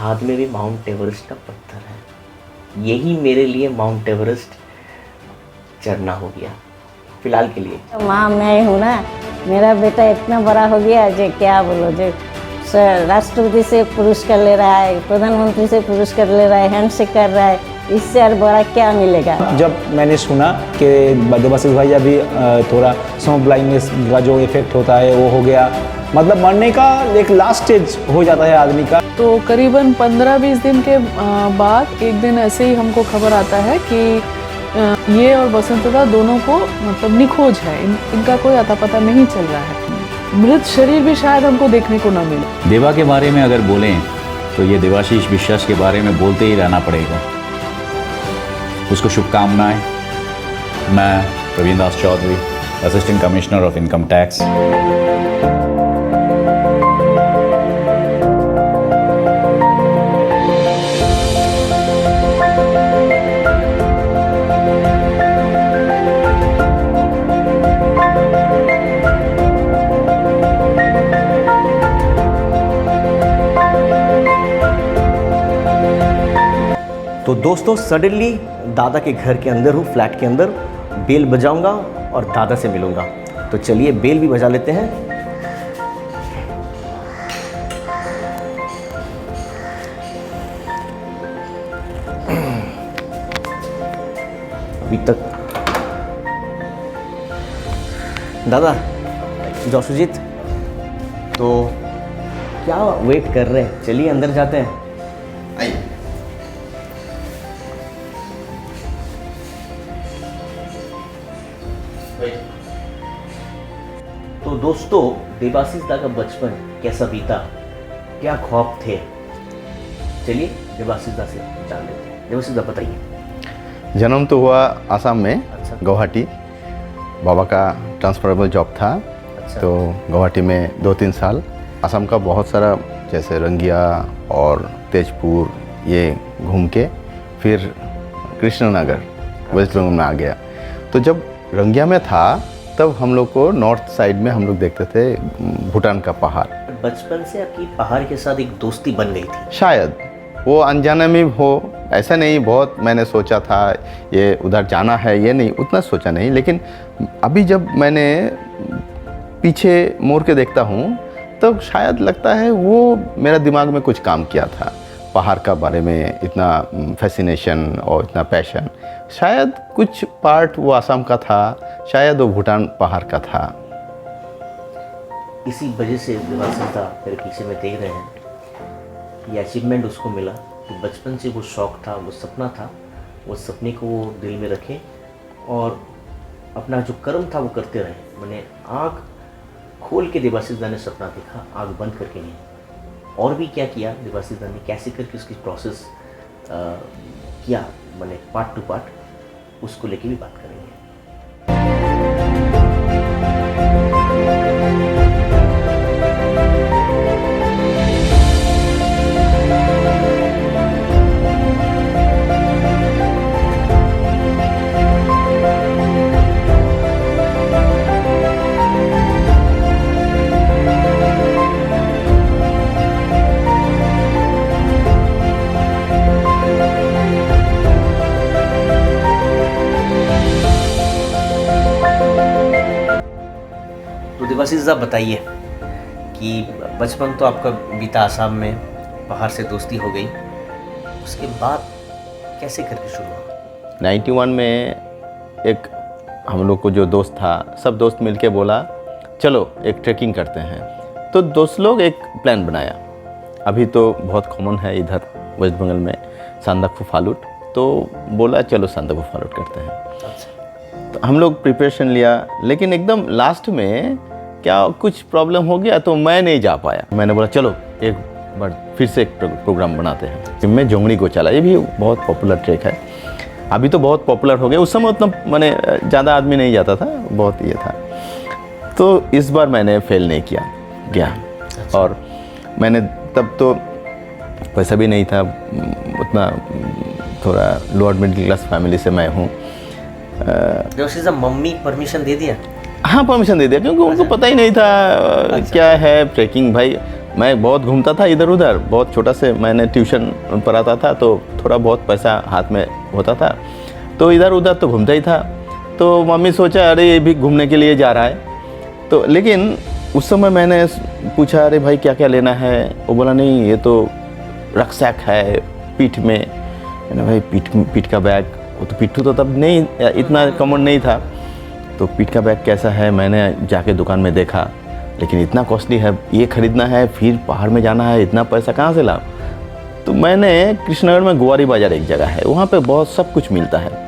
हाथ में भी माउंट एवरेस्ट का पत्थर है। यही मेरे लिए माउंट एवरेस्ट चढ़ना हो गया फिलहाल के लिए। माँ मैं हूँ ना, मेरा बेटा इतना बड़ा हो गया जो क्या बोलो, जो राष्ट्रपति से पुरस्कार ले रहा है, प्रधानमंत्री से पुरस्कार ले रहा है, हैंडशेक कर रहा है, इससे और बड़ा क्या मिलेगा। जब मैंने सुना कि देवाशीष भाई अभी थोड़ा स्नो ब्लाइंडनेस का जो इफेक्ट होता है वो हो गया, मतलब मरने का एक लास्ट स्टेज हो जाता है आदमी का। तो करीबन 15-20 दिन के बाद एक दिन ऐसे ही हमको खबर आता है कि ये और वसंतदा दोनों को मतलब निखोज है, इनका कोई अता पता नहीं चल रहा है। मृत शरीर भी शायद हमको देखने को ना मिले। देवा के बारे में अगर बोलें तो ये देवाशीष विश्वास के बारे में बोलते ही रहना पड़ेगा। उसको शुभकामनाएं। मैं Praveen Das Chaudhary, assistant commissioner of income tax. तो दोस्तों सडनली दादा के घर के अंदर हूँ, फ्लैट के अंदर, बेल बजाऊंगा और दादा से मिलूंगा। तो चलिए बेल भी बजा लेते हैं। अभी तक दादा जोशुजीत, तो क्या वेट कर रहे हैं, चलिए अंदर जाते हैं। आइए। तो दोस्तों देवाशीष दा का बचपन कैसा बीता, क्या ख्वाब थे, चलिए देवाशीष दा से जान लेते हैं। देवाशीष दा बताइए। जन्म तो हुआ आसाम में, अच्छा। गुवाहाटी। बाबा का ट्रांसफरेबल जॉब था, अच्छा। तो गुवाहाटी में 2-3 साल। असम का बहुत सारा जैसे रंगिया और तेजपुर ये घूम के फिर कृष्णनगर वेस्ट बंगाल में आ गया। तो जब रंगिया में था तब हम लोग को नॉर्थ साइड में हम लोग देखते थे भूटान का पहाड़। बचपन से आपकी पहाड़ के साथ एक दोस्ती बन गई थी? शायद वो अनजाने में हो, ऐसा नहीं बहुत मैंने सोचा था ये उधर जाना है, ये नहीं उतना सोचा नहीं। लेकिन अभी जब मैंने पीछे मोड़ के देखता हूँ तब शायद लगता है वो मेरा दिमाग में कुछ काम किया था। पहाड़ का बारे में इतना फैसिनेशन और इतना पैशन, शायद कुछ पार्ट वो आसाम का था, शायद वो भूटान पहाड़ का था। इसी वजह से देवाशीष दा मेरे पीछे में देख रहे हैं, ये अचीवमेंट उसको मिला कि बचपन से वो शौक़ था, वो सपना था, वो सपने को वो दिल में रखे और अपना जो कर्म था वो करते रहे। मैंने आँख खोल के देवाशीष दा ने सपना देखा, आँख बंद करके नहीं। और भी क्या किया देवाशीष दा ने, कैसे करके उसकी प्रोसेस किया, मैंने पार्ट टू पार्ट उसको लेके भी बात करेंगे। देवाशीष दा बताइए कि बचपन तो आपका बीता आसाम में, पहाड़ से दोस्ती हो गई, उसके बाद कैसे करके शुरू हुआ? 91 में एक हम लोग को जो दोस्त था, सब दोस्त मिलके बोला चलो एक ट्रैकिंग करते हैं। तो दोस्त लोग एक प्लान बनाया। अभी तो बहुत कॉमन है इधर वेस्ट बंगाल में सांदाकफू फालूट, तो बोला चलो सांदाकफू फालूट करते हैं। अच्छा। तो हम लोग प्रिपरेशन लिया, लेकिन एकदम लास्ट में क्या कुछ प्रॉब्लम हो गया तो मैं नहीं जा पाया। मैंने बोला चलो एक बार फिर से एक प्रोग्राम बनाते हैं। मैं जोंगड़ी को चला, ये भी बहुत पॉपुलर ट्रैक है, अभी तो बहुत पॉपुलर हो गया, उस समय उतना मैंने ज़्यादा आदमी नहीं जाता था, बहुत ये था। तो इस बार मैंने फेल नहीं किया गया। अच्छा। और मैंने तब तो पैसा भी नहीं था उतना, थोड़ा लोअर मिडिल क्लास फैमिली से मैं हूँ। देवाशीष दा मम्मी परमिशन दे दिया? हाँ परमिशन दे दिया, क्योंकि उनको पता ही नहीं था क्या है ट्रैकिंग। भाई मैं बहुत घूमता था इधर उधर, बहुत छोटा से मैंने ट्यूशन पढ़ाता था, तो थोड़ा बहुत पैसा हाथ में होता था, तो इधर उधर तो घूमता ही था। तो मम्मी सोचा अरे ये भी घूमने के लिए जा रहा है, तो लेकिन उस समय मैंने पूछा अरे भाई क्या क्या लेना है, वो बोला नहीं ये तो रक्सैक है पीठ में। मैंने भाई पीठ का बैग, वो तो पिट्ठू तो तब नहीं इतना कॉमन नहीं था, तो पीठ का बैग कैसा है, मैंने जाके दुकान में देखा, लेकिन इतना कॉस्टली है, ये खरीदना है, फिर पहाड़ में जाना है, इतना पैसा कहाँ से लाऊं। तो मैंने कृष्णनगर में गुआरी बाज़ार एक जगह है, वहाँ पे बहुत सब कुछ मिलता है।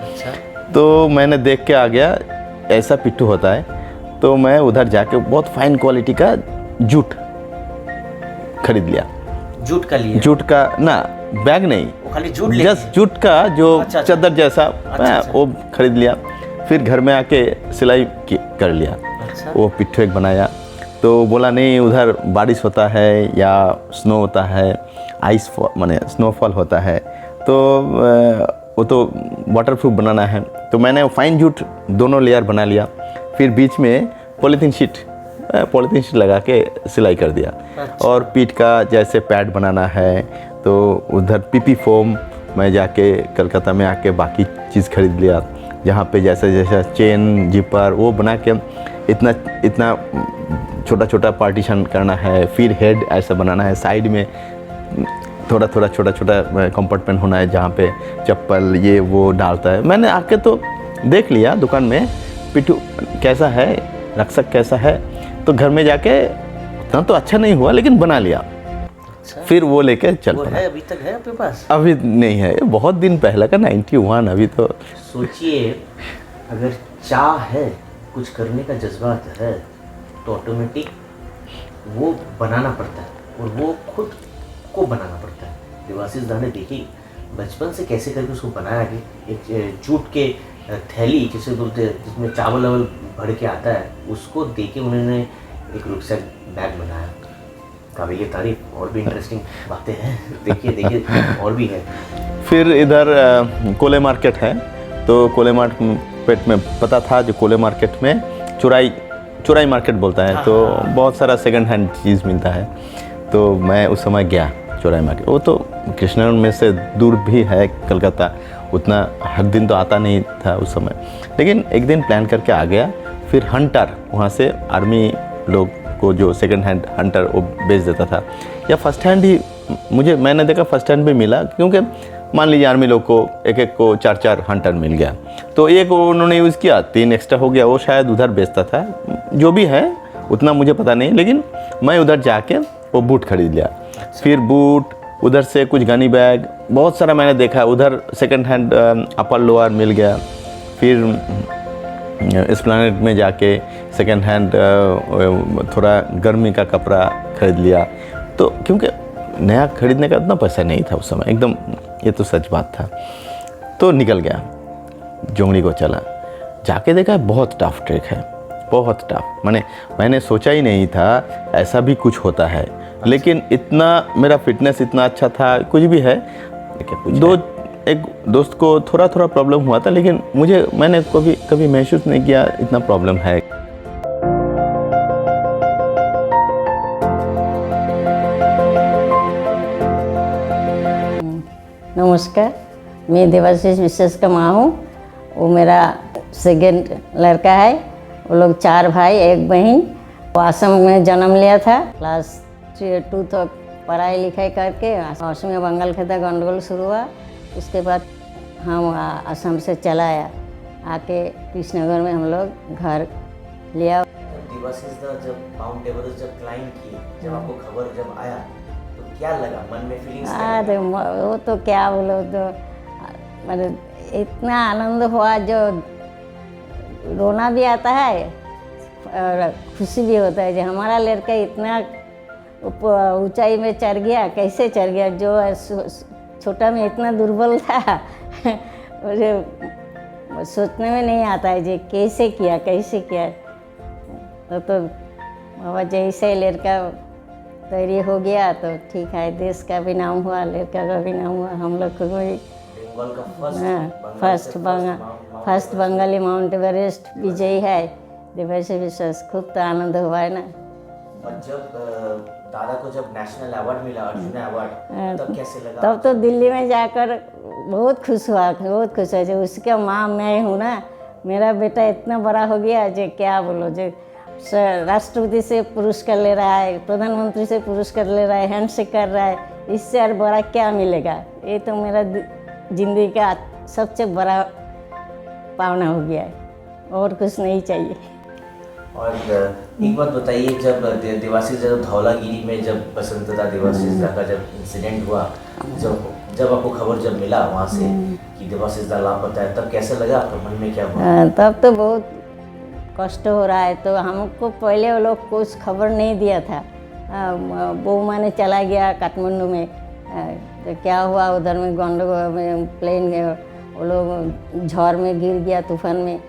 तो मैंने देख के आ गया ऐसा पिट्ठू होता है, तो मैं उधर जाके बहुत फाइन क्वालिटी का जूट खरीद लिया। जूट का लिए? जूट का ना, बैग नहीं, वो खाली जूट जस्ट जूट का जो अच्छा। चादर जैसा, अच्छा। वो खरीद लिया। फिर घर में आके सिलाई कर लिया। अच्छा। वो पिट्ठू एक बनाया, तो बोला नहीं उधर बारिश होता है या स्नो होता है, आइस माने स्नोफॉल होता है, तो वो तो वाटरप्रूफ बनाना है। तो मैंने फाइन जूट दोनों लेयर बना लिया, फिर बीच में पॉलीथीन शीट लगा के सिलाई कर दिया। अच्छा। और पीठ का जैसे पैड बनाना है, तो उधर पीपी फोम मैं जाके कलकत्ता में आके बाकी चीज़ खरीद लिया, जहाँ पे जैसे जैसे चेन जिपर वो बना के इतना छोटा छोटा पार्टीशन करना है, फिर हेड ऐसा बनाना है, साइड में थोड़ा छोटा कंपार्टमेंट होना है जहाँ पे चप्पल ये वो डालता है। मैंने आके तो देख लिया दुकान में पिट्ठू कैसा है, रक्सक कैसा है, तो घर में जाके उतना तो अच्छा नहीं हुआ लेकिन बना लिया। अच्छा। फिर वो लेके चल वो पड़ा। है अभी तक है आपके पास? अभी नहीं है, बहुत दिन पहले का 91, अभी तो सोचिए अगर चाह है, कुछ करने का जज्बात है, तो ऑटोमेटिक वो बनाना पड़ता है, और वो खुद को बनाना पड़ता है। देवाशीष दा ने देखी बचपन से कैसे करके उसको बनाया कि एक जूट के थैली जिसे बोलते हैं, जिसमें चावल वावल भर के आता है, उसको दे के उन्होंने एक रुकसैक बैग बनाया। काबिल तारीफ। और भी इंटरेस्टिंग बातें हैं, देखिए और भी है। फिर इधर कोले मार्केट है, तो कोले मार्केट में पता था जो कोले मार्केट में चुराई मार्केट बोलता है, तो बहुत सारा सेकंड हैंड चीज़ मिलता है। तो मैं उस समय गया चुराई मार्केट, वो तो कृष्णनगर में से दूर भी है कलकत्ता, उतना हर दिन तो आता नहीं था उस समय, लेकिन एक दिन प्लान करके आ गया। फिर हंटर वहाँ से आर्मी लोग को जो सेकंड हैंड हंटर वो बेच देता था, या फर्स्ट हैंड ही मैंने देखा फर्स्ट हैंड भी मिला, क्योंकि मान लीजिए आर्मी लोग को एक को 4 हंटर मिल गया, तो एक उन्होंने यूज़ किया, 3 एक्स्ट्रा हो गया, वो शायद उधर बेचता था, जो भी है उतना मुझे पता नहीं, लेकिन मैं उधर जाके वो बूट खरीद लिया। फिर बूट, उधर से कुछ गनी बैग, बहुत सारा मैंने देखा, उधर सेकंड हैंड अपर लोअर मिल गया। फिर एस्प्लैनेड में जाके सेकंड हैंड थोड़ा गर्मी का कपड़ा खरीद लिया, तो क्योंकि नया खरीदने का इतना पैसा नहीं था उस समय, एकदम ये तो सच बात था। तो निकल गया, जोंगड़ी को चला, जाके देखा बहुत टफ ट्रैक है, बहुत टफ, मैंने सोचा ही नहीं था ऐसा भी कुछ होता है, लेकिन इतना मेरा फिटनेस इतना अच्छा था, कुछ भी है। एक दोस्त को थोड़ा प्रॉब्लम हुआ था, लेकिन मैंने कभी महसूस नहीं किया इतना प्रॉब्लम है। नमस्कार, मैं देवाशीष विश्वास का माँ हूँ। वो मेरा सेकंड लड़का है। वो लोग 4 भाई 1 बहन। वो असम में जन्म लिया था। क्लास 2 तक पढ़ाई लिखाई करके असम में बंगाल खाता गंडगोल शुरू हुआ। उसके बाद हम असम से चला आया, आके कृष्णनगर में हम लोग घर लिया। देवाशीष दा जब माउंट एवरेस्ट जब क्लाइंब किए, जब आपको खबर जब आया, तो क्या लगा मन में, फीलिंग्स? अरे वो तो क्या बोलो, तो मतलब इतना आनंद हुआ, जो रोना भी आता है और खुशी भी होता है, जो हमारा लड़का इतना ऊंचाई में चढ़ गया, कैसे चढ़ गया, जो छोटा में इतना दुर्बल था मुझे सोचने में नहीं आता है जी कैसे किया। तो बाबा जैसे लड़का तैयारी हो गया तो ठीक है, देश का भी नाम हुआ, लड़का का भी नाम हुआ, हम लोग को भी बंगाल का फर्स्ट बंगाली माउंट एवरेस्ट विजयी है देवाशीष विश्वास। खूब तो आनंद हुआ है ना। और जब दादा को जब नेशनल अवार्ड मिला, अर्जुन अवार्ड, तब कैसे लगा? तब तो दिल्ली में जाकर बहुत खुश हुआ, बहुत खुश हुआ। जो उसका माँ मैं हूँ ना, मेरा बेटा इतना बड़ा हो गया जो क्या बोलो, जो राष्ट्रपति से पुरस्कार ले रहा है, प्रधानमंत्री से पुरस्कार ले रहा है, हैंडशेक कर रहा है, इससे और बड़ा क्या मिलेगा। ये तो मेरा ज़िंदगी का सबसे बड़ा पावना हो गया है, और कुछ नहीं चाहिए। और एक बात बताइए, जब देवाशीष जब धौलागिरी में जब बसंतदा देवाशीष का जब इंसिडेंट हुआ, जब आपको खबर जब मिला वहाँ से कि देवाशीष दा लापता है, तब कैसा लगा आपको, मन में क्या हुआ? तब तो बहुत कष्ट हो रहा है। तो हमको पहले वो लोग कुछ खबर नहीं दिया था। बहू माने चला गया काठमांडू में, तो क्या हुआ उधर में गंडगोल में प्लेन वो लोग झड़ में गिर गया तूफान में,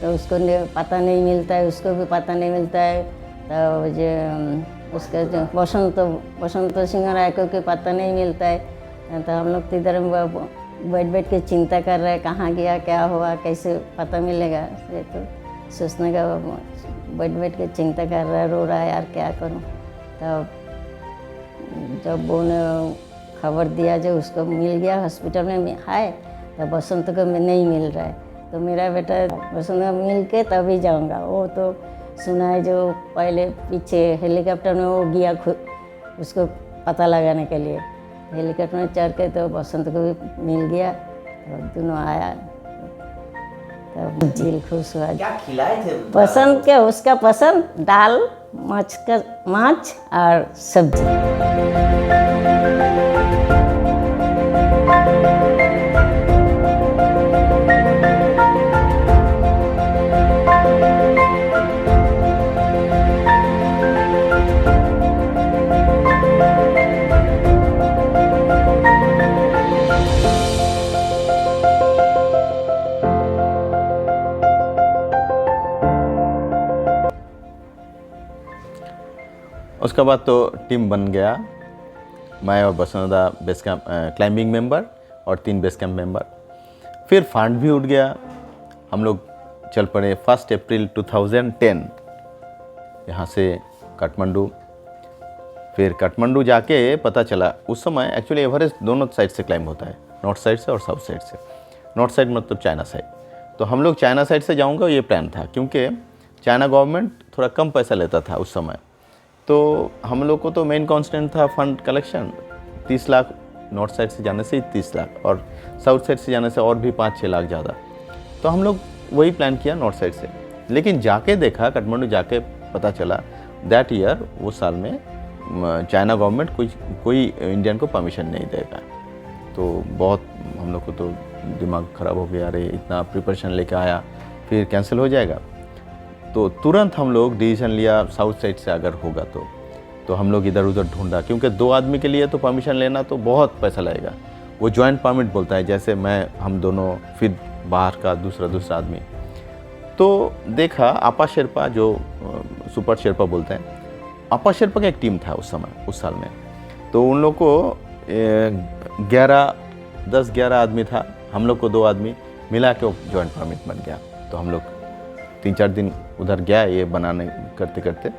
तो उसको पता नहीं मिलता है, उसको भी पता नहीं मिलता है। तो जो उसका जो बसंत सिंह राय को भी पता नहीं मिलता है। तो हम लोग तो इधर बैठ के चिंता कर रहे हैं, कहाँ गया, क्या हुआ, कैसे पता मिलेगा। ये तो सोचने का बैठ के चिंता कर रहा है, रो रहा है, यार क्या करूँ। तब जब वो ने खबर दिया, जो उसको मिल गया हॉस्पिटल में है, तो बसंत को नहीं मिल रहा है, तो मेरा बेटा बसंत को मिल के तभी जाऊँगा। वो तो सुना है जो पहले पीछे हेलीकॉप्टर में वो गया खुद उसको पता लगाने के लिए, हेलीकॉप्टर में चढ़ के तो बसंत को भी मिल गया, तो दोनों आया, तब दिल खुश हुआ। क्या खिलाए थे पसंद के उसका पसंद दाल, माछ और सब्जी। उसके बाद तो टीम बन गया, मैं और बसंतदा बेस कैंप क्लाइंबिंग मेंबर और 3 बेस कैंप मेंबर। फिर फंड भी उठ गया, हम लोग चल पड़े 1 अप्रैल 2010 यहाँ से काठमांडू। फिर काठमांडू जाके पता चला, उस समय एक्चुअली एवरेस्ट दोनों साइड से क्लाइंब होता है, नॉर्थ साइड से और साउथ साइड से। नॉर्थ साइड मतलब चाइना साइड। तो हम लोग चाइना साइड से जाऊँगा ये प्लान था, क्योंकि चाइना गवर्नमेंट थोड़ा कम पैसा लेता था उस समय। तो हम लोग को तो मेन कॉन्स्टेंट था fund collection, 30 lakh north side से जाने से 30 लाख, और साउथ साइड से जाने से और भी 5-6 लाख ज़्यादा। तो हम लोग वही प्लान किया नॉर्थ साइड से। लेकिन जाके देखा, काठमांडू जाके पता चला दैट ईयर, वो साल में चाइना गवर्नमेंट कोई इंडियन को परमिशन नहीं देगा। तो बहुत हम लोग को तो दिमाग ख़राब हो गया, अरे इतना प्रिपरेशन लेके आया फिर कैंसिल हो जाएगा। तो तुरंत हम लोग डिसीजन लिया साउथ साइड से अगर होगा तो हम लोग इधर उधर ढूंढा, क्योंकि 2 आदमी के लिए तो परमिशन लेना तो बहुत पैसा लगेगा। वो जॉइंट परमिट बोलता है, जैसे हम दोनों फिर बाहर का दूसरा आदमी। तो देखा आपा शेरपा, जो सुपर शेरपा बोलते हैं, आपा शेरपा का एक टीम था उस समय, उस साल में। तो उन लोग को 10-11 आदमी था, हम लोग को 2 आदमी मिला के जॉइंट परमिट बन गया। तो हम लोग 3-4 दिन उधर गया ये बनाने करते करते।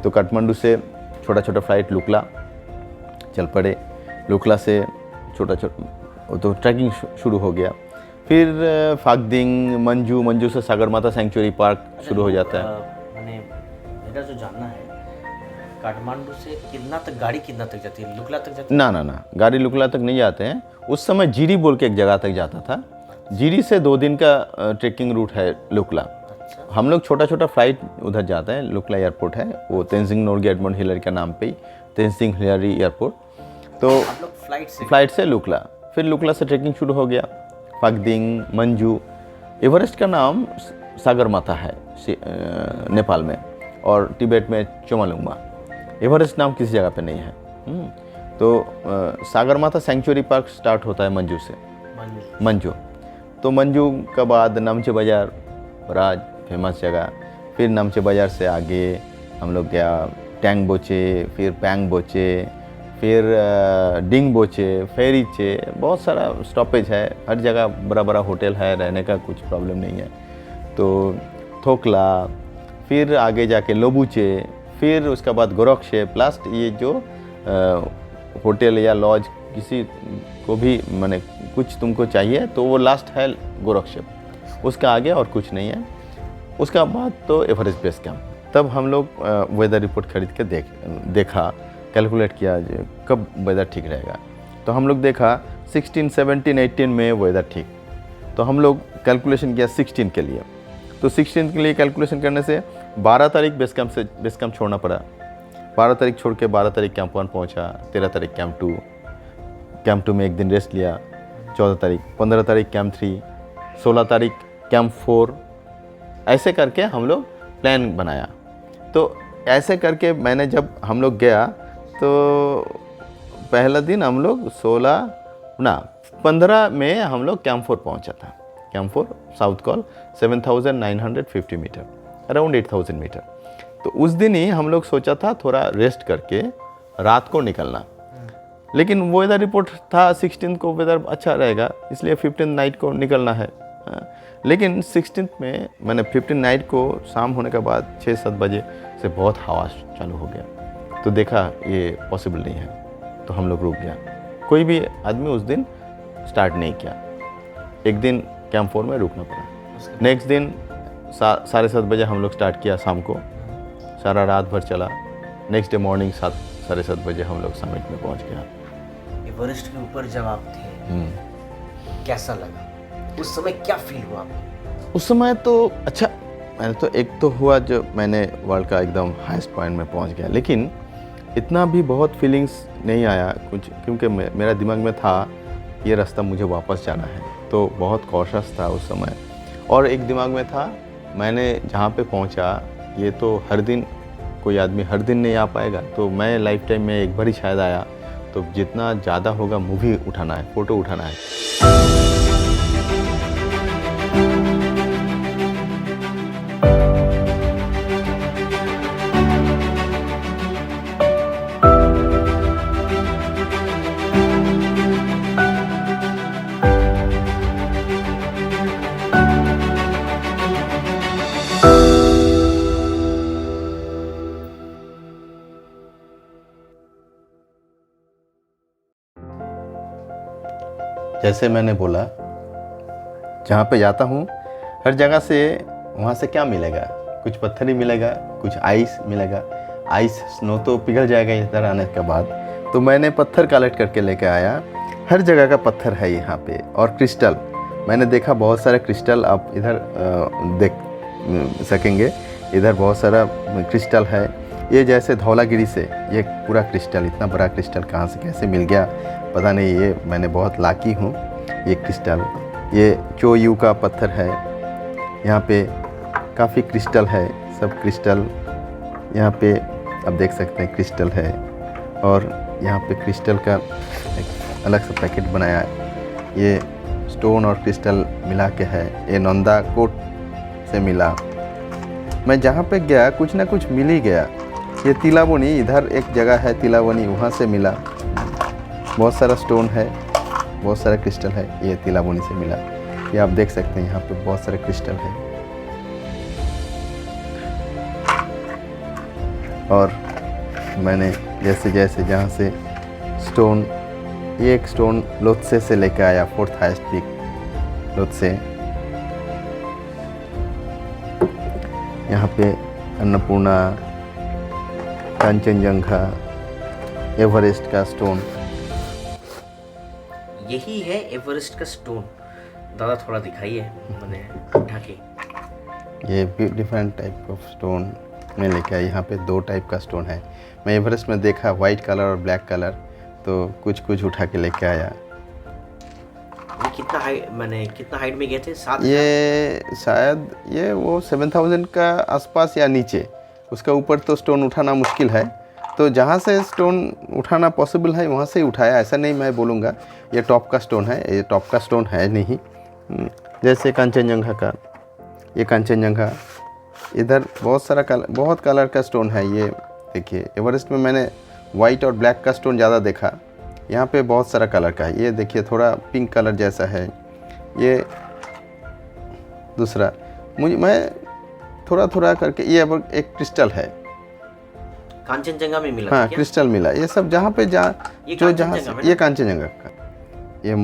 तो काठमांडू से छोटा फ्लाइट लुकला चल पड़े, लुकला से छोटा तो ट्रैकिंग शुरू हो गया। फिर फागदिंग, मंजू से सागरमाथा सेंचुरी पार्क शुरू हो जाता है। मैंने मेरा जो जानना है, काठमांडू से कितना तक जाती है, लुकला तक जाती है? ना, गाड़ी लुकला तक नहीं जाते हैं। उस समय जीरी बोल के एक जगह तक जाता था, जीरी से 2 दिन का ट्रेकिंग रूट है लुकला। हम लोग छोटा फ्लाइट उधर जाते हैं, लुकला एयरपोर्ट है, वो तेंजिंग नोर्गे एडमंड हिलरी के नाम पे ही, तेंजिंग हिलरी एयरपोर्ट। तो आप लोग फ्लाइट से लुकला, फिर लुकला से ट्रेकिंग शुरू हो गया, फागदिंग, मंजू। एवरेस्ट का नाम सागरमाथा है नेपाल में, और तिब्बत में चोमालुंगमा। एवरेस्ट नाम किसी जगह पे नहीं है। तो सागरमाथा सेंचुरी पार्क स्टार्ट होता है मंजू से, मंजू। तो मंजू के बाद नामचे बाजार, राज फेमस जगह। फिर नामचे बाजार से आगे हम लोग गया टैंग बोचे, फिर पैंग बोचे, फिर डिंग बोचे, फेरीचे, बहुत सारा स्टॉपेज है, हर जगह बड़ा होटल है, रहने का कुछ प्रॉब्लम नहीं है। तो थोकला, फिर आगे जाके लोबूचे, फिर उसके बाद गोरखशेप, लास्ट ये जो होटल या लॉज किसी को भी माने कुछ तुमको चाहिए तो वो लास्ट है गोरखशेप, उसका आगे और कुछ नहीं है। उसका बाद तो एवरेस्ट बेस कैंप। तब हम लोग वेदर रिपोर्ट खरीद के देखा, कैलकुलेट किया जो कब वेदर ठीक रहेगा। तो हम लोग देखा 16, 17, 18 में वेदर ठीक, तो हम लोग कैलकुलेशन किया 16 के लिए। तो 16 के लिए कैलकुलेशन करने से 12 तारीख बेस कैंप छोड़ना पड़ा। 12 तारीख छोड़ के 12 तारीख कैंप 1 पहुँचा, 13 तारीख कैंप 2 में एक दिन रेस्ट लिया, 14 तारीख, 15 तारीख कैंप 3, 16 तारीख कैंप 4, ऐसे करके हम लोग प्लान बनाया। तो ऐसे करके मैंने जब हम लोग गया तो पहला दिन हम लोग 15 में हम लोग कैंप 4 पहुंचा था। Camp 4 south col 7,950 metre, around 8,000 metre. तो उस दिन ही हम लोग सोचा था थोड़ा रेस्ट करके रात को निकलना, लेकिन वेदर रिपोर्ट था 16 को वेदर अच्छा रहेगा, इसलिए 15 नाइट को निकलना है। लेकिन 16 में मैंने 15 नाइट को शाम होने के बाद 6-7 बजे से बहुत हवा चालू हो गया, तो देखा ये पॉसिबल नहीं है, तो हम लोग रुक गया। कोई भी आदमी उस दिन स्टार्ट नहीं किया। एक दिन कैंप 4 में रुकना पड़ा। नेक्स्ट दिन 7:30 बजे हम लोग स्टार्ट किया, शाम को सारा रात भर चला। नेक्स्ट डे मॉर्निंग 7-7:30 बजे हम लोग समिट में पहुंच गया। एवरेस्ट के ऊपर जब आप थे कैसा लगा उस समय, क्या फील हुआ आपको? उस समय तो अच्छा, मैंने तो एक तो हुआ जो मैंने वर्ल्ड का एकदम हाईएस्ट पॉइंट में पहुंच गया, लेकिन इतना भी बहुत फीलिंग्स नहीं आया कुछ, क्योंकि मेरा दिमाग में था ये रास्ता मुझे वापस जाना है, तो बहुत कॉशियस था उस समय। और एक दिमाग में था मैंने जहाँ पे पहुँचा ये तो हर दिन कोई आदमी हर दिन नहीं आ पाएगा, तो मैं लाइफ टाइम में एक बार ही शायद आया, तो जितना ज़्यादा होगा मूवी उठाना है, फ़ोटो उठाना है। जैसे मैंने बोला जहाँ पे जाता हूँ हर जगह से वहाँ से क्या मिलेगा, कुछ पत्थर ही मिलेगा, कुछ आइस मिलेगा। आइस स्नो तो पिघल जाएगा इधर आने के बाद, तो मैंने पत्थर कलेक्ट करके लेके आया। हर जगह का पत्थर है यहाँ पे, और क्रिस्टल मैंने देखा, बहुत सारे क्रिस्टल आप इधर देख सकेंगे। इधर बहुत सारा क्रिस्टल है। ये जैसे धौलागिरी से ये पूरा क्रिस्टल, इतना बड़ा क्रिस्टल कहाँ से कैसे मिल गया पता नहीं, ये मैंने बहुत लाकी हूँ। ये क्रिस्टल, ये चोयू का पत्थर है, यहाँ पे काफ़ी क्रिस्टल है, सब क्रिस्टल यहाँ पे आप देख सकते हैं क्रिस्टल है। और यहाँ पे क्रिस्टल का एक अलग सा पैकेट बनाया है, ये स्टोन और क्रिस्टल मिला के है। ये नंदा कोट से मिला। मैं जहाँ पे गया कुछ ना कुछ मिल ही गया। ये तिलावनी, इधर एक जगह है तिलावनी, वहाँ से मिला। बहुत सारा स्टोन है, बहुत सारा क्रिस्टल है, ये तिलावनी से मिला। ये आप देख सकते हैं यहाँ पे बहुत सारे क्रिस्टल है। और मैंने जैसे जैसे जहाँ से स्टोन, ये एक स्टोन लोत्से से लेकर आया, 4th हाईएस्ट पीक लोत्से। यहाँ पे अन्नपूर्णा, कंचनजंगा, एवरेस्ट का स्टोन। यही है एवरेस्ट का स्टोन। दादा थोड़ा दिखाइए, मैंने उठा के। ये भी डिफरेंट टाइप ऑफ स्टोन में लेके आया। यहाँ पे 2 टाइप का स्टोन है। मैं एवरेस्ट में देखा वाइट कलर और ब्लैक कलर, तो कुछ कुछ उठा के लेके आया। ये कितना हाइट में गए थे? 7? ये शायद ये वो 7,000 का आसपास या नीचे, उसका ऊपर तो स्टोन उठाना मुश्किल है। तो जहाँ से स्टोन उठाना पॉसिबल है वहाँ से ही उठाया, ऐसा नहीं मैं बोलूँगा ये टॉप का स्टोन है, ये टॉप का स्टोन है नहीं। जैसे कंचनजंगा का, ये कंचनजंगा, इधर बहुत सारा बहुत कलर का स्टोन है। ये देखिए एवरेस्ट में मैंने वाइट और ब्लैक का स्टोन ज़्यादा देखा, यहाँ पे बहुत सारा कलर का है। ये देखिए थोड़ा पिंक कलर जैसा है। ये दूसरा मैं थोड़ा थोड़ा करके, ये अब एक क्रिस्टल है, कांचनजंगा में मिला हाँ था क्या? क्रिस्टल मिला। ये सब जहाँ पे ये जो जहाँ कांचनजंगा में से ये कांचनजंगा का, ये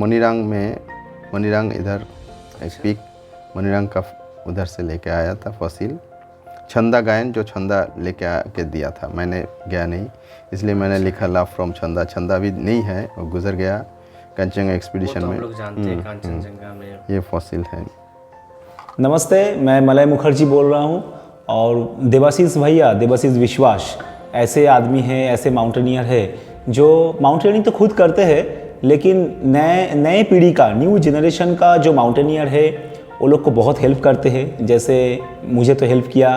मनीरांग इधर एक पीक मनीरांग का उधर से लेके आया था फॉसिल। छंदा गायन जो छंदा लेके आके दिया था, मैंने गया नहीं इसलिए मैंने लिखा लव फ्रॉम छंदा। छंदा भी नहीं है, वो गुजर गया कांचनजंगा एक्सपीडिशन वो तो में। हम लोग जानते हैं कांचनजंगा में। ये फॉसिल है। नमस्ते, मैं मलय मुखर्जी बोल रहा हूँ और देवाशीष भैया, देवाशीष विश्वास ऐसे आदमी हैं, ऐसे माउंटेनियर है जो माउंटेनियरिंग तो खुद करते हैं लेकिन नए पीढ़ी का, न्यू जनरेशन का जो माउंटेनियर है वो लोग को बहुत हेल्प करते हैं। जैसे मुझे तो हेल्प किया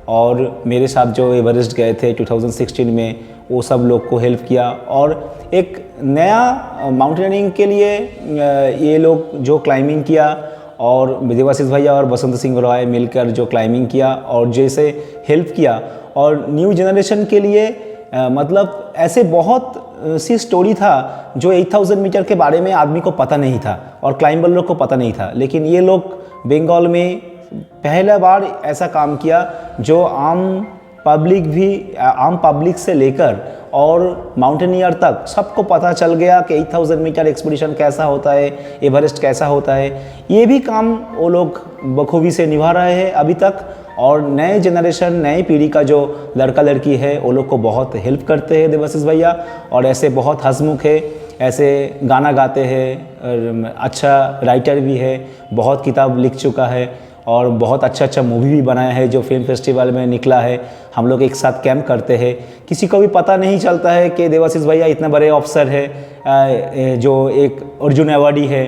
और मेरे साथ जो एवरेस्ट गए थे 2016 में वो सब लोग को हेल्प किया। और एक नया माउंटेनियरिंग के लिए ये लोग जो क्लाइंबिंग किया और देवाशीष भैया और बसंत सिंह रॉय मिलकर जो क्लाइंबिंग किया और जैसे हेल्प किया और न्यू जनरेशन के लिए मतलब ऐसे बहुत सी स्टोरी था जो 8000 मीटर के बारे में आदमी को पता नहीं था और क्लाइंबर लोग को पता नहीं था, लेकिन ये लोग बंगाल में पहला बार ऐसा काम किया जो आम पब्लिक से लेकर और माउंटेनियर तक सबको पता चल गया कि 8000 मीटर एक्सपीडिशन कैसा होता है, एवरेस्ट कैसा होता है। ये भी काम वो लोग बखूबी से निभा रहे हैं अभी तक और नए जनरेशन, नई पीढ़ी का जो लड़का लड़की है वो लोग को बहुत हेल्प करते हैं देवाशीष भैया। और ऐसे बहुत हंसमुख है, ऐसे गाना गाते हैं, अच्छा राइटर भी है, बहुत किताब लिख चुका है और बहुत अच्छा मूवी भी बनाया है जो फिल्म फेस्टिवल में निकला है। हम लोग एक साथ कैंप करते हैं, किसी को भी पता नहीं चलता है कि देवाशीष भैया इतने बड़े ऑफिसर है जो एक अर्जुन अवार्डी है,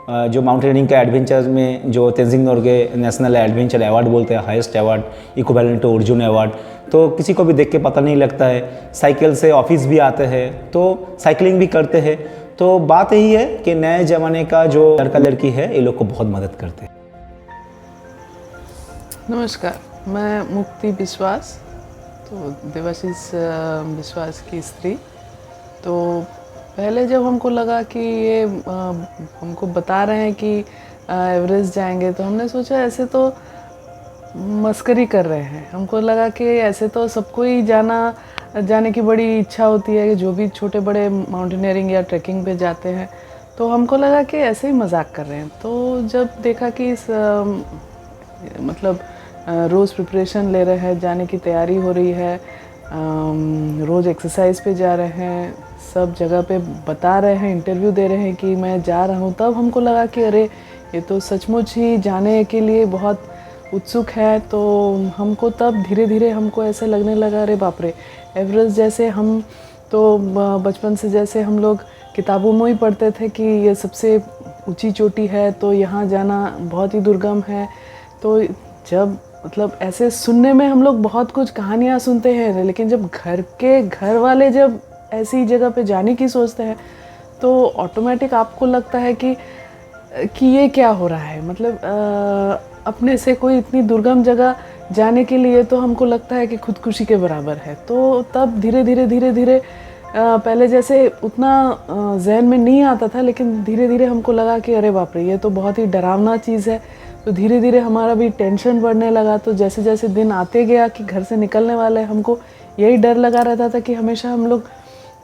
जो माउंटेनियरिंग का एडवेंचर में जो Tenzing Norgay national adventure award बोलते हैं, highest award equivalent to Arjun award. तो किसी को भी देख के पता नहीं लगता है। साइकिल से ऑफिस भी आते हैं तो साइकिलिंग भी करते हैं। तो बात यही है कि नए ज़माने का जो लड़का लड़की है ये लोग को बहुत मदद करते हैं। नमस्कार, मैं मुक्ति विश्वास, तो देवाशीष विश्वास की स्त्री। तो पहले जब हमको लगा कि ये हमको बता रहे हैं कि एवरेस्ट जाएंगे तो हमने सोचा ऐसे तो मस्करी कर रहे हैं। हमको लगा कि ऐसे तो सबको ही जाने की बड़ी इच्छा होती है कि जो भी छोटे बड़े माउंटेनियरिंग या ट्रैकिंग पे जाते हैं, तो हमको लगा कि ऐसे ही मजाक कर रहे हैं। तो जब देखा कि इस मतलब रोज़ प्रिपरेशन ले रहे हैं, जाने की तैयारी हो रही है, रोज़ एक्सरसाइज पे जा रहे हैं, सब जगह पे बता रहे हैं, इंटरव्यू दे रहे हैं कि मैं जा रहा हूँ, तब हमको लगा कि अरे ये तो सचमुच ही जाने के लिए बहुत उत्सुक है। तो हमको तब धीरे धीरे हमको ऐसे लगने लगा अरे बाप रे, एवरेस्ट जैसे हम तो बचपन से जैसे हम लोग किताबों में ही पढ़ते थे कि ये सबसे ऊंची चोटी है, तो यहाँ जाना बहुत ही दुर्गम है। तो जब मतलब ऐसे सुनने में हम लोग बहुत कुछ कहानियाँ सुनते हैं, लेकिन जब घर वाले जब ऐसी जगह पे जाने की सोचते हैं तो ऑटोमेटिक आपको लगता है कि ये क्या हो रहा है। मतलब अपने से कोई इतनी दुर्गम जगह जाने के लिए तो हमको लगता है कि खुदकुशी के बराबर है। तो तब धीरे धीरे पहले जैसे उतना जहन में नहीं आता था, लेकिन धीरे धीरे हमको लगा कि अरे बाप रे, ये तो बहुत ही डरावना चीज़ है। तो धीरे धीरे हमारा भी टेंशन बढ़ने लगा। तो जैसे जैसे दिन आते गया कि घर से निकलने वाले, हमको यही डर लगा रहता था कि हमेशा हम लोग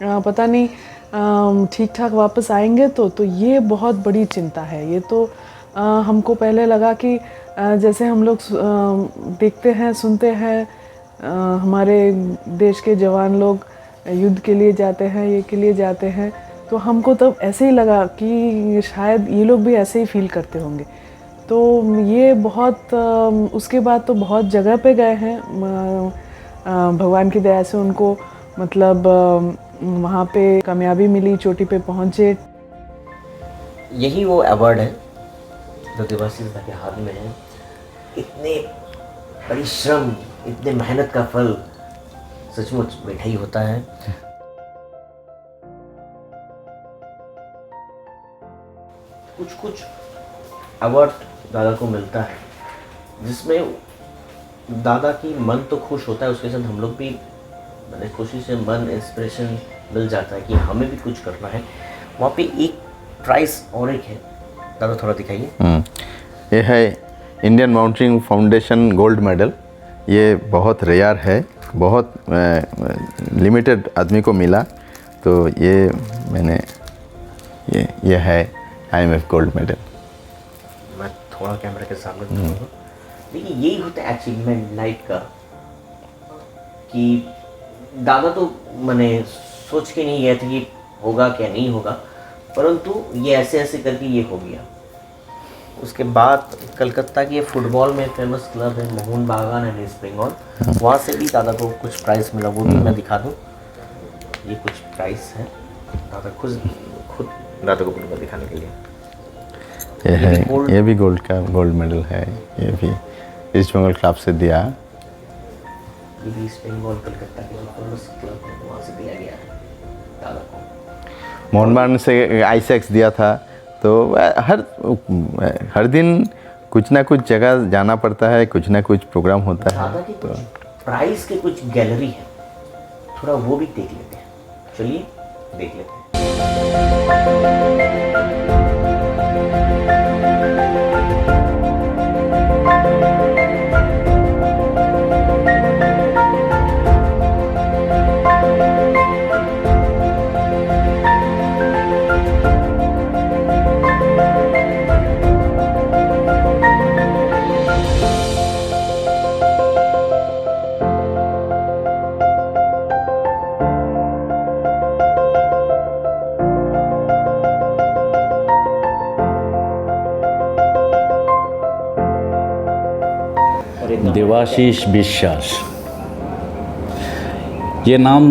पता नहीं ठीक ठाक वापस आएंगे तो ये बहुत बड़ी चिंता है। ये तो हमको पहले लगा कि जैसे हम लोग देखते हैं, सुनते हैं, हमारे देश के जवान लोग युद्ध के लिए जाते हैं, ये के लिए जाते हैं, तो हमको तब ऐसे ही लगा कि शायद ये लोग भी ऐसे ही फील करते होंगे। तो ये बहुत उसके बाद तो बहुत जगह पे गए हैं, भगवान की दया से उनको मतलब वहाँ पे कामयाबी मिली, चोटी पे पहुँचे। यही वो अवार्ड है जो देवाशीष के हाथ में है। इतने परिश्रम, इतने मेहनत का फल सचमुच मीठा ही होता है। कुछ अवार्ड दादा को मिलता है जिसमें दादा की मन तो खुश होता है, उसके साथ हम लोग भी मैंने खुशी से मन इंस्पिरेशन मिल जाता है कि हमें भी कुछ करना है। वहाँ पे एक प्राइस और एक है, दादा थोड़ा दिखाइए। ये है Indian mountaineering foundation gold medal. ये बहुत रेयर है, बहुत लिमिटेड आदमी को मिला। तो ये मैंने ये है IMF गोल्ड मेडल। मैं थोड़ा कैमरा के सामने दिखाऊंगा। देखिए यही होता है अचीवमेंट लाइफ का, कि दादा तो मैंने सोच के नहीं गए थे कि होगा क्या नहीं होगा, परंतु ये ऐसे ऐसे करके ये हो गया। उसके बाद कलकत्ता की फुटबॉल में फेमस क्लब है मोहन बागान एंड ईस्ट बंगाल, वहाँ से भी दादा को कुछ प्राइज़ मिला, वो भी मैं दिखा दूँ। ये कुछ प्राइस है, दादा खुद दादा को पूरा दिखाने के लिए। ये है, ये भी गोल्ड मेडल है। ये भी ईस्ट बंगाल क्लब से दिया। ये भी ईस्ट बंगाल कलकत्ता के जो फेमस क्लब है वहाँ से दिया गया है दादा को। मोहन बागान से आईसेक्स दिया था। तो हर दिन कुछ ना कुछ जगह जाना पड़ता है, कुछ ना कुछ प्रोग्राम होता है। दादा की कुछ प्राइस के कुछ गैलरी है, थोड़ा वो भी देख लेते हैं। चलिए देख लेते हैं। देवाशीष विश्वास, ये नाम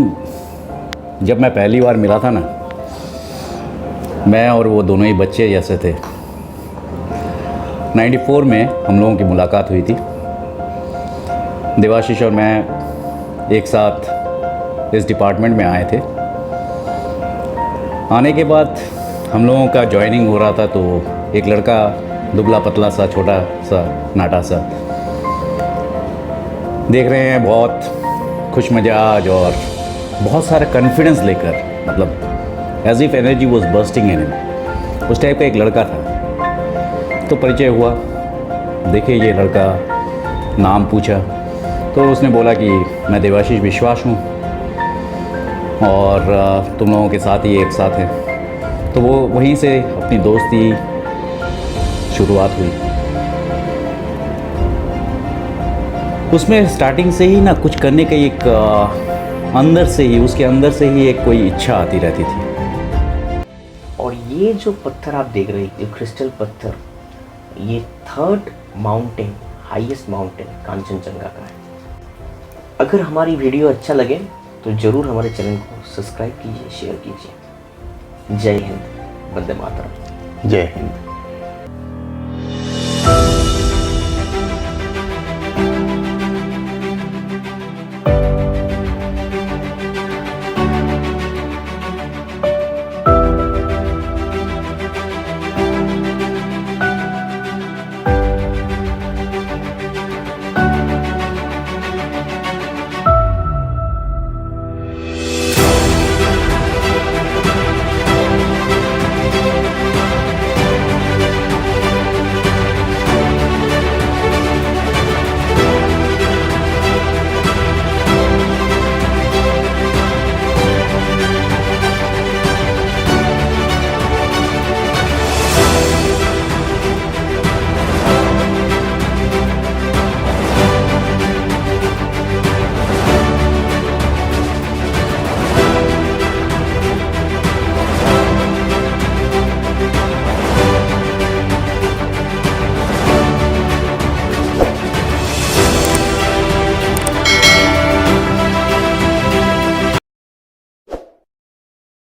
जब मैं पहली बार मिला था ना, मैं और वो दोनों ही बच्चे जैसे थे। 94 में हम लोगों की मुलाकात हुई थी। देवाशीष और मैं एक साथ इस डिपार्टमेंट में आए थे। आने के बाद हम लोगों का जॉइनिंग हो रहा था, तो एक लड़का दुबला पतला सा छोटा सा नाटा सा देख रहे हैं, बहुत खुश मिजाज और बहुत सारा कॉन्फिडेंस लेकर, मतलब as if energy was bursting in him, उस टाइप का एक लड़का था। तो परिचय हुआ, देखे ये लड़का, नाम पूछा तो उसने बोला कि मैं देवाशीष विश्वास हूँ और तुम लोगों के साथ ही एक साथ है। तो वो वहीं से अपनी दोस्ती शुरुआत हुई। उसमें स्टार्टिंग से ही ना कुछ करने का एक अंदर से ही, उसके अंदर से ही एक कोई इच्छा आती रहती थी। और ये जो पत्थर आप देख रहे हैं, ये क्रिस्टल पत्थर, ये 3rd mountain, highest mountain Kanchenjunga का है। अगर हमारी वीडियो अच्छा लगे तो ज़रूर हमारे चैनल को सब्सक्राइब कीजिए, शेयर कीजिए। जय हिंद, वंदे मातरम। जय हिंद।